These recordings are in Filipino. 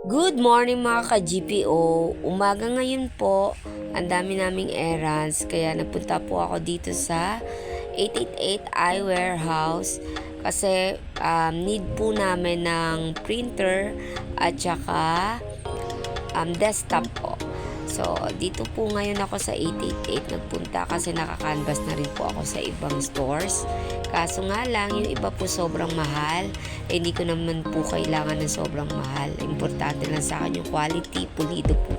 Good morning mga ka-GPO. Umaga ngayon po, ang dami naming errands kaya napunta po ako dito sa 888 iWarehouse kasi need po namin ng printer at saka desktop po. So, dito po ngayon ako sa 888 nagpunta kasi nakakanvas na rin po ako sa ibang stores. Kaso nga lang, yung iba po sobrang mahal. Hindi ko naman po kailangan ng sobrang mahal. Importante lang sa akin yung quality, pulido po.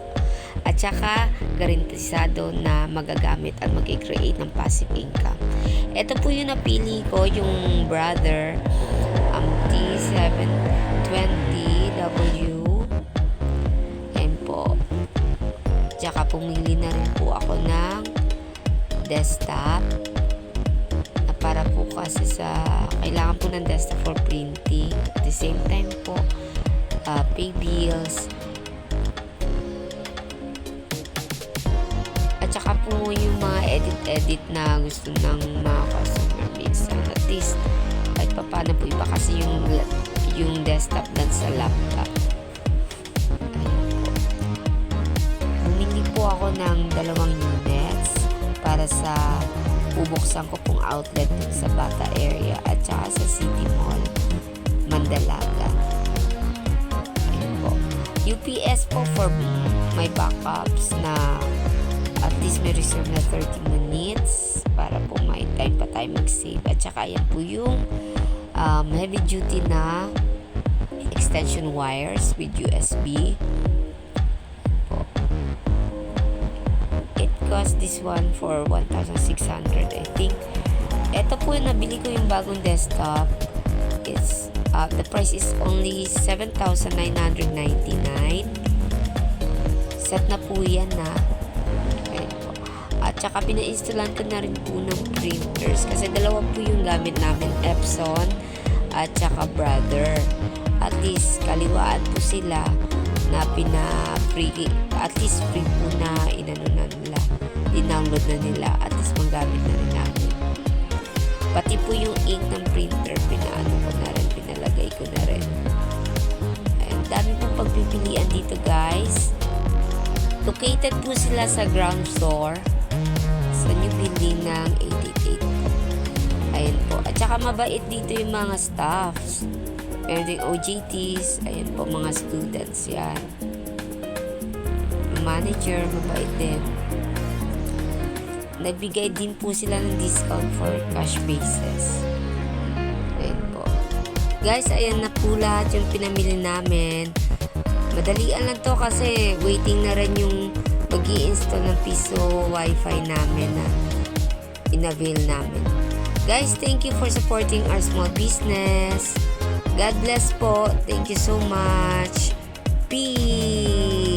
At saka, garantisado na magagamit at mag-create ng passive income. Ito po yung napili ko, yung Brother T720W. Ayan po. Tsaka pumili na rin po ako ng desktop na para po kasi sa kailangan po ng desktop for printing. At the same time po, pay bills. At saka po yung mga edit-edit na gusto ng mga customer minsan. At least, kahit pa paano po iba kasi yung desktop lang sa laptop. Ako ng 2 units para sa bubuksan ko pong outlet sa Bata area at saka sa City Mall, Mandalaga. Ayun po. UPS po for my backups na at least may reserve na 30 minutes para po may time pa tayo mag-save. At saka yan po yung heavy duty na extension wires with USB. Cost this one for 1,600 I think. Ito po yung nabili ko yung bagong desktop. It's the price is only 7,999. Set na po yan na. Okay po. At saka pina-installan ko na rin po ng printers kasi dalawa po yung gamit namin, Epson at saka Brother. At least kaliwaan po sila na pina-free, at least free po na inano na nila, dinownload na nila, at least magamit na rin namin. Pati po yung ink ng printer, pinaano ko na rin, pinalagay ko na rin. Ayan, dami pong pagpipilian dito guys. Located po sila sa ground floor sa new building ng 888. Ayan po. At saka mabait dito yung mga staffs. Meron din OJTs. Ayan po, mga students yan. Yung manager, mabait din. Nagbigay din po sila ng discount for cash basis. Ayan po. Guys, ayan na po lahat yung pinamili namin. Madalian lang to kasi waiting na rin yung mag-i-install ng piso wifi namin na in-avail namin. Guys, thank you for supporting our small business. God bless po. Thank you so much. Peace.